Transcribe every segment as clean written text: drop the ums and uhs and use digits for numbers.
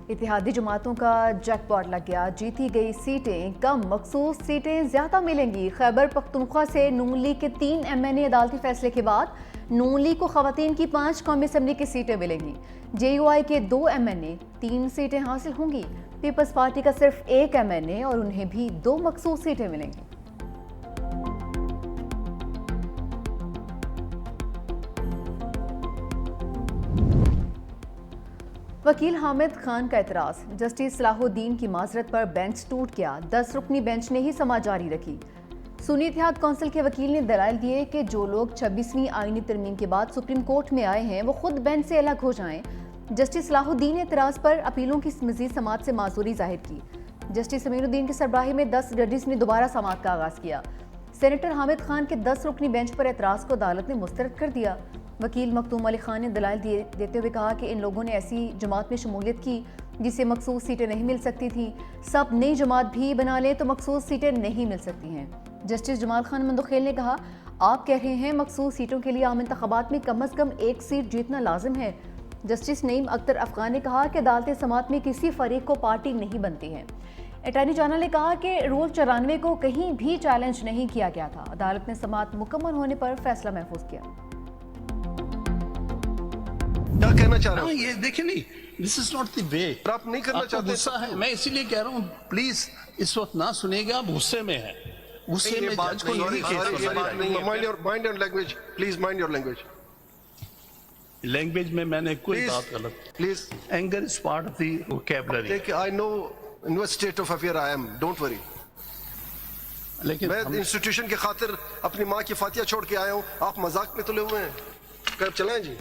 اتحادی جماعتوں کا جیک پاٹ لگ گیا، جیتی گئی سیٹیں کم، مخصوص سیٹیں زیادہ ملیں گی۔ خیبر پختونخوا سے نون لیگ کے 3 MNA عدالتی فیصلے کے بعد نون لیگ کو خواتین کی 5 قومی اسمبلی کی سیٹیں ملیں گی۔ JUI کے 2 MNA 3 سیٹیں حاصل ہوں گی۔ پیپلز پارٹی کا صرف 1 MNA اور انہیں بھی 2 مخصوص سیٹیں ملیں گی۔ وکیل حامد خان کا اعتراض، جسٹس صلاح الدین کی معذرت پر بینچ ٹوٹ گیا، 10 رکنی بینچ نے ہی سماعت جاری رکھی۔ سنی اتحاد کونسل کے وکیل نے دلائل دیے کہ جو لوگ 26ویں آئینی ترمیم کے بعد سپریم کورٹ میں آئے ہیں وہ خود بینچ سے الگ ہو جائیں۔ جسٹس صلاح الدین نے اعتراض پر اپیلوں کی مزید سماعت سے معذوری ظاہر کی۔ جسٹس امین الدین کی سربراہی میں 10 ججز نے دوبارہ سماعت کا آغاز کیا۔ سینیٹر حامد خان کے 10 رکنی بینچ پر اعتراض کو عدالت نے مسترد کر دیا۔ وکیل مختوم علی خان نے دلائل دیتے ہوئے کہا کہ ان لوگوں نے ایسی جماعت میں شمولیت کی جسے مخصوص سیٹیں نہیں مل سکتی تھیں، سب نئی جماعت بھی بنا لیں تو مخصوص سیٹیں نہیں مل سکتی ہیں۔ جسٹس جمال خان مندوخیل نے کہا، آپ کہہ رہے ہیں مخصوص سیٹوں کے لیے عام انتخابات میں کم از کم 1 سیٹ جیتنا لازم ہے۔ جسٹس نعیم اختر افغان نے کہا کہ عدالت سماعت میں کسی فریق کو پارٹی نہیں بنتی ہے۔ اٹارنی جنرل نے کہا کہ رول 94 کو کہیں بھی چیلنج نہیں کیا گیا تھا۔ عدالت نے سماعت مکمل ہونے پر فیصلہ محفوظ کیا۔ کیا کہنا چاہ رہے ہیں؟ یہ دیکھیں نہیں، دس از ناٹ دی وے۔ آپ نہیں کرنا آپ کو چاہتے؟ غصہ ہے، میں اسی لیے کہہ رہا ہوں پلیز اس وقت نہ سنیے گا، آپ غصے میں ہیں، غصے میں جج کو نہیں mind your language, please mind your language. Language میں نے کوئی بات غلط، please anger is part of the vocabulary, دیکھیں I know in what state of affair I am, don't worry. لیکن میں انسٹیٹیوشن کی خاطر اپنی ماں کی فاتحہ چھوڑ کے آیا ہوں، آپ مذاق میں تلے ہوئے ہیں، کب چلائیں جی۔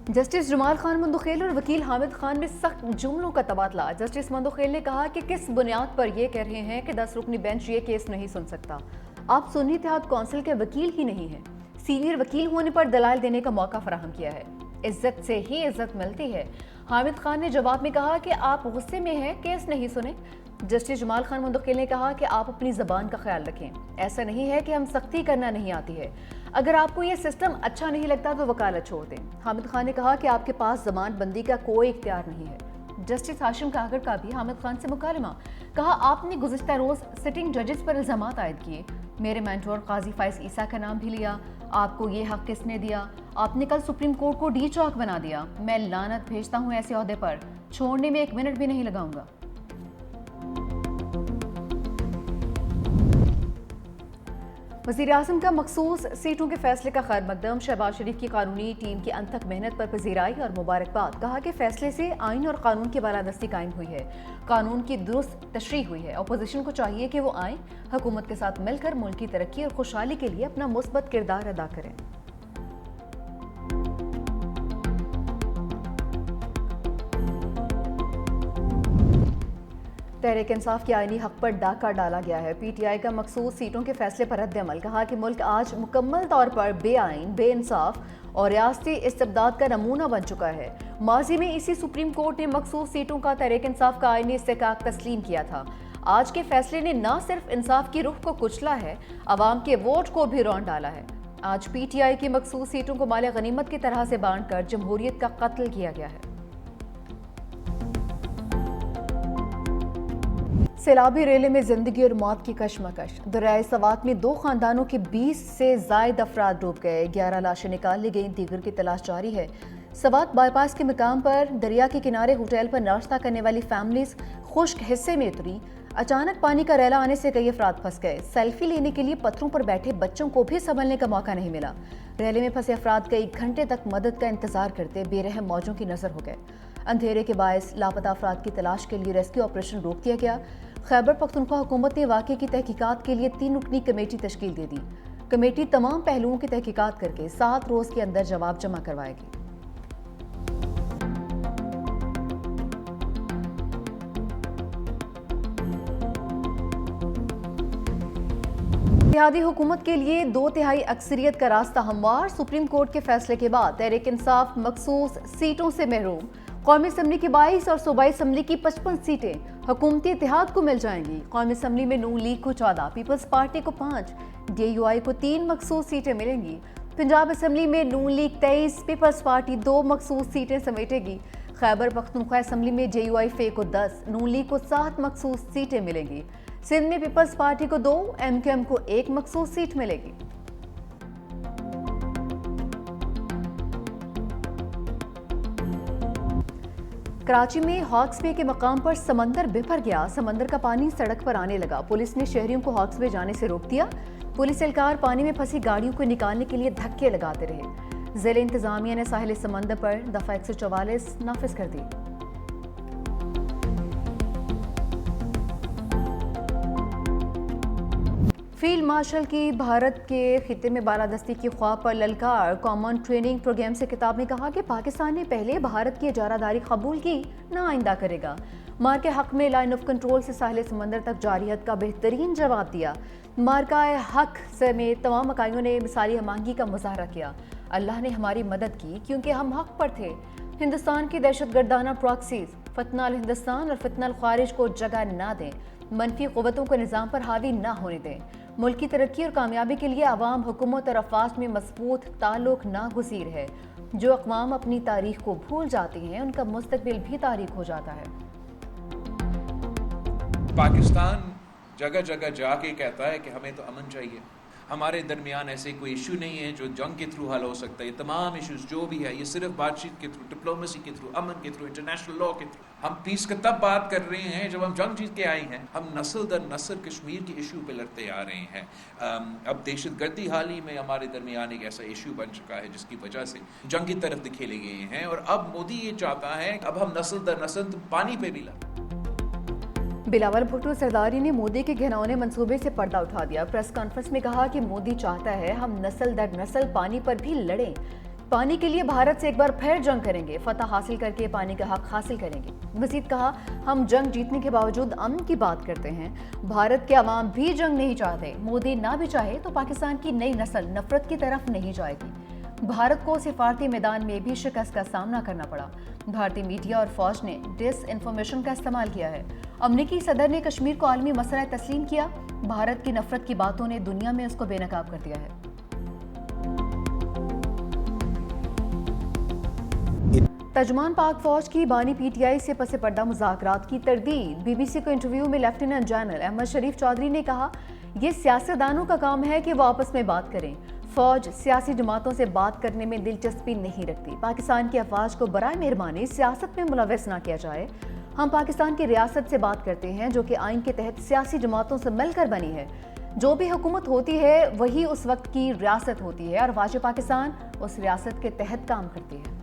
جسٹس جمال خان مندوخیل اور وکیل حامد خان میں سخت جملوں کا تبادلہ۔ جسٹس مندوخیل نے کہا کہ کس بنیاد پر یہ کہہ رہے ہیں کہ 10 رکنی بینچ یہ کیس نہیں سن سکتا؟ آپ سنی اتحاد کونسل کے وکیل ہی نہیں ہیں۔ سینئر وکیل ہونے پر دلائل دینے کا موقع فراہم کیا ہے، عزت سے ہی عزت ملتی ہے۔ حامد خان نے جواب میں کہا کہ آپ غصے میں ہیں، کیس نہیں سنے۔ جسٹس جمال خان مندوخیل نے کہا کہ آپ اپنی زبان کا خیال رکھیں، ایسا نہیں ہے کہ ہم سختی کرنا نہیں آتی ہے، اگر آپ کو یہ سسٹم اچھا نہیں لگتا تو وکالت چھوڑ دیں۔ حامد خان نے کہا کہ آپ کے پاس زبان بندی کا کوئی اختیار نہیں ہے۔ جسٹس ہاشم کاغر کا بھی حامد خان سے مکالمہ، کہا آپ نے گزشتہ روز سٹنگ ججز پر الزامات عائد کیے، میرے مینٹور قاضی فائز عیسیٰ کا نام بھی لیا، آپ کو یہ حق کس نے دیا؟ آپ نے کل سپریم کورٹ کو ڈی چوک بنا دیا، میں لعنت بھیجتا ہوں ایسے عہدے پر، چھوڑنے میں 1 منٹ بھی نہیں لگاؤں گا۔ وزیراعظم کا مخصوص سیٹوں کے فیصلے کا خیر مقدم، شہباز شریف کی قانونی ٹیم کی انتھک محنت پر پذیرائی اور مبارکباد، کہا کہ فیصلے سے آئین اور قانون کی بالادستی قائم ہوئی ہے، قانون کی درست تشریح ہوئی ہے، اپوزیشن کو چاہیے کہ وہ آئیں، حکومت کے ساتھ مل کر ملک کی ترقی اور خوشحالی کے لیے اپنا مثبت کردار ادا کریں۔ تحریک انصاف کے آئینی حق پر ڈاکہ ڈالا گیا ہے، PTI کا مخصوص سیٹوں کے فیصلے پر رد عمل، کہا کہ ملک آج مکمل طور پر بے آئین، بے انصاف اور ریاستی استبداد کا نمونہ بن چکا ہے۔ ماضی میں اسی سپریم کورٹ نے مخصوص سیٹوں کا تحریک انصاف کا آئینی استحقاق تسلیم کیا تھا۔ آج کے فیصلے نے نہ صرف انصاف کی روح کو کچلا ہے، عوام کے ووٹ کو بھی رون ڈالا ہے۔ آج PTI کی مخصوص سیٹوں کو مال غنیمت کی طرح سے بانٹ کر جمہوریت کا قتل کیا گیا ہے۔ سیلابی ریلے میں زندگی اور موت کی کشمکش، دریائے سوات میں 2 خاندانوں کے 20 سے زائد افراد ڈوب گئے، 11 لاشیں نکال لی گئیں، دیگر کی تلاش جاری ہے۔ سوات بائی پاس کے مقام پر دریا کے کنارے ہوٹل پر ناشتہ کرنے والی فیملیز خشک حصے میں اتری، اچانک پانی کا ریلا آنے سے کئی افراد پھنس گئے، سیلفی لینے کے لیے پتھروں پر بیٹھے بچوں کو بھی سنبھلنے کا موقع نہیں ملا، ریلے میں پھنسے افراد کئی گھنٹے تک مدد کا انتظار کرتے بے رحم موجوں کی نظر ہو گئے۔ اندھیرے کے باعث لاپتہ افراد کی تلاش کے لیے ریسکیو آپریشن روک دیا گیا۔ خیبر پختونخوا حکومت نے واقعے کی تحقیقات کے لیے 3 رکنی کمیٹی تشکیل دے دی۔ کمیٹی تمام پہلوؤں کی تحقیقات کر کے 7 روز کے اندر جواب جمع کروائے گی۔ اتحادی حکومت کے لیے 2/3 اکثریت کا راستہ ہموار، سپریم کورٹ کے فیصلے کے بعد تحریک انصاف مخصوص سیٹوں سے محروم، قومی اسمبلی کی 22 اور صوبائی اسمبلی کی 55 سیٹیں حکومتی اتحاد کو مل جائیں گی۔ قومی اسمبلی میں نون لیگ کو 14، پیپلز پارٹی کو 5، DUI کو 3 مخصوص سیٹیں ملیں گی۔ پنجاب اسمبلی میں نون لیگ 23، پیپلز پارٹی 2 مخصوص سیٹیں سمیٹے گی۔ खैबर पख्तूनख्वा असम्बली में JUIF को 10, नून लीग को 7 मखसूस सीटें मिलेंगी। सिंध में पीपल्स पार्टी को 2, MQM को 1 मखसूस सीट मिलेगी। कराची में हॉक्स बे के मकाम पर समंदर बिफर गया। समंदर का पानी सड़क पर आने लगा। पुलिस ने शहरियों को हॉक्स बे जाने से रोक दिया। पुलिस एहलकार पानी में फंसी गाड़ियों को निकालने के लिए धक्के लगाते रहे। ज़िला इंतजामिया ने साहिल समंदर पर दफा 144 नाफिज कर दी। फील्ड मार्शल की भारत के खिते में बालादस्ती की ख्वाब पर ललकार। कॉमन ट्रेनिंग प्रोग्राम से खिताब में कहा कि पाकिस्तान ने पहले भारत की इजारादारी कबूल की, ना आइंदा करेगा। मार के हक में लाइन ऑफ कंट्रोल से साहिल समंदर तक जारियत का बेहतरीन जवाब दिया। मार्का हक समेत तमाम इकाइयों ने मिसाली हमआहंगी का मुजाहरा किया। अल्लाह ने हमारी मदद की क्योंकि हम हक पर थे। हिंदुस्तान की दहशतगर्दाना प्रॉक्सीज फितना अल हिंदुस्तान और फितना अल खारिज को जगह ना दें। मनफी क़ुव्वतों को निज़ाम पर हावी ना होने दें। मुल्क की तरक्की और कामयाबी के लिए अवाम, हुकूमत और अफवाज में मजबूत ताल्लुक नागुज़ीर है। जो अक़वाम अपनी तारीख को भूल जाती हैं, उनका मुस्तक़बिल भी तारीख हो जाता है। पाकिस्तान जगह जगह जाके कहता है कि हमें तो अमन चाहिए, हमारे दरमियान ऐसे कोई इशू नहीं है जो जंग के थ्रू हल हो सकता है। ये तमाम इश्यूज जो भी है ये सिर्फ बातचीत के थ्रू, डिप्लोमेसी के थ्रू, अमन के थ्रू, इंटरनेशनल लॉ के थ्रू। हम पीस का तब बात कर रहे हैं जब हम जंग जीत के आए हैं। हम नस्ल दर नस्ल कश्मीर के इशू पे लड़ते आ रहे हैं। अब दहशतगर्दी हाल ही में हमारे दरमियान एक ऐसा इशू बन चुका है जिसकी वजह से जंग की तरफ धकेले गए हैं। और अब मोदी ये चाहता है अब हम नस्ल दर नस्ल पानी पे भी लड़ें। बिलावल भुट्टो सरदारी ने मोदी के घिनौने मंसूबे से पर्दा उठा दिया। प्रेस कॉन्फ्रेंस में कहा कि मोदी चाहता है हम नस्ल दर नस्ल पानी पर भी लड़ें। पानी के लिए भारत से एक बार फिर जंग करेंगे, फतह हासिल करके पानी का हक हासिल करेंगे। मजीद कहा हम जंग जीतने के बावजूद अमन की बात करते हैं। भारत के अवाम भी जंग नहीं चाहते। मोदी ना भी चाहे तो पाकिस्तान की नई नस्ल नफरत की तरफ नहीं जाएगी। भारत को सिफारती मैदान में भी शिकस्त का सामना करना पड़ा। भारतीय मीडिया और फौज ने डिस इन्फॉर्मेशन का इस्तेमाल किया है। अमरीकी सदर ने कश्मीर को आलमी मसला तस्लीम किया। भारत की नफरत की बातों ने दुनिया में उसको बेनकाब कर दिया है। तर्जुमान पाक फौज की बानी PTI से पसे पर्दा मुज़ाकरात की तरदीद। BBC को इंटरव्यू में लेफ्टिनेंट जनरल अहमद शरीफ चौधरी ने कहा ये सियासतदानों का काम है कि वो आपस में बात करें। फौज सियासी जमातों से बात करने में दिलचस्पी नहीं रखती। पाकिस्तान की अफवाज को बराए मेहरबानी सियासत में मुलव्वस ना किया जाए। हम पाकिस्तान की रियासत से बात करते हैं जो कि आइन के तहत सियासी जमातों से मिलकर बनी है। जो भी हुकूमत होती है वही उस वक्त की रियासत होती है और वाज पाकिस्तान उस रियासत के तहत काम करती है।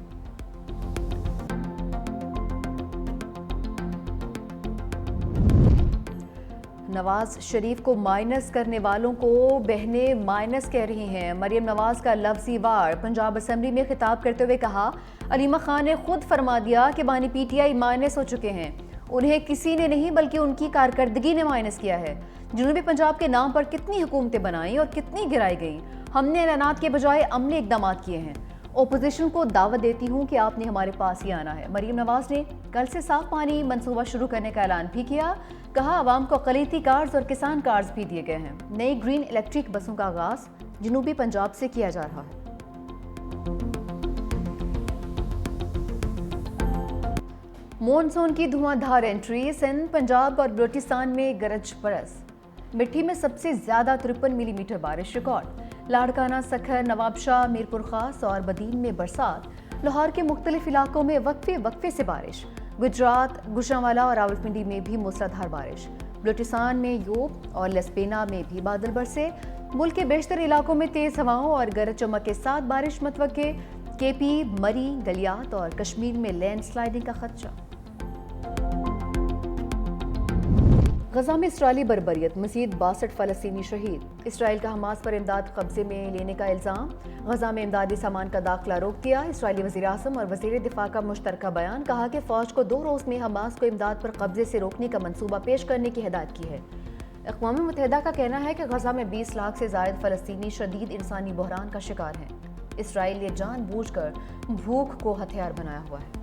नवाज शरीफ को माइनस करने वालों को बहनें माइनस कह रही हैं। मरियम नवाज का लफ्जी वार। पंजाब असम्बली में खिताब करते हुए कहा अलीमा खान ने खुद फरमा दिया कि बानी PTI माइनस हो चुके हैं। उन्हें किसी ने नहीं बल्कि उनकी कारकर्दगी ने माइनस किया है। जनूबी पंजाब के नाम पर कितनी हुकूमतें बनाई और कितनी गिराई गई। हमने ऐलानात के बजाय अमली इकदाम किए हैं। ओपोजिशन को दावत देती हूँ कि आपने हमारे पास ही आना है। मरियम नवाज ने कल से साफ पानी मंसूबा शुरू करने का ऐलान भी किया। कहा आवाम को अक़लियती कार्ड्स और किसान कार्ड्स भी दिए गए हैं। नई ग्रीन इलेक्ट्रिक बसों का आगाज जनूबी पंजाब से किया जा रहा है। मॉनसून की धुआंधार एंट्री। सिंध, पंजाब और बलोचिस्तान में गरज बरस। मिट्टी में सबसे ज्यादा 53 मिलीमीटर बारिश रिकॉर्ड। लाड़काना, सखर, नवाबशाह, मीरपुर खास और बदीन में बरसात। लाहौर के मुख्तलिफ इलाकों में वक्फे वक्फे से बारिश। गुजरात, गुजरांवाला और रावलपिंडी में भी मूसलाधार बारिश। बलूचिस्तान में योब और लसपेना में भी बादल बरसे। मुल्क के बेशतर इलाकों में तेज हवाओं और गरज चमक के साथ बारिश मतवक्के। KP, मरी, गलियात और कश्मीर में लैंड स्लाइडिंग का खदशा। गजा में इसराइली बर्बरियत, मज़ीद 62 फ़लस्तीनी शहीद। इसराइल का हमास पर इमदाद कब्जे में लेने का इल्ज़ाम। गजा में इमदादी सामान का दाखिला रोक दिया। इसराइली वज़ीर-ए-आज़म और वज़ीर दिफा का मुश्तरका बयान। कहा कि फ़ौज को 2 रोज़ में हमास को इमदाद पर कब्जे से रोकने का मंसूबा पेश करने की हिदायत की है। अक़वाम मुत्तहिदा का कहना है कि गजा में 20 लाख से ज़ायद फ़लस्तीनी शदीद इंसानी बहरान का शिकार हैं। इसराइल ये जानबूझकर भूख को हथियार बनाया हुआ है।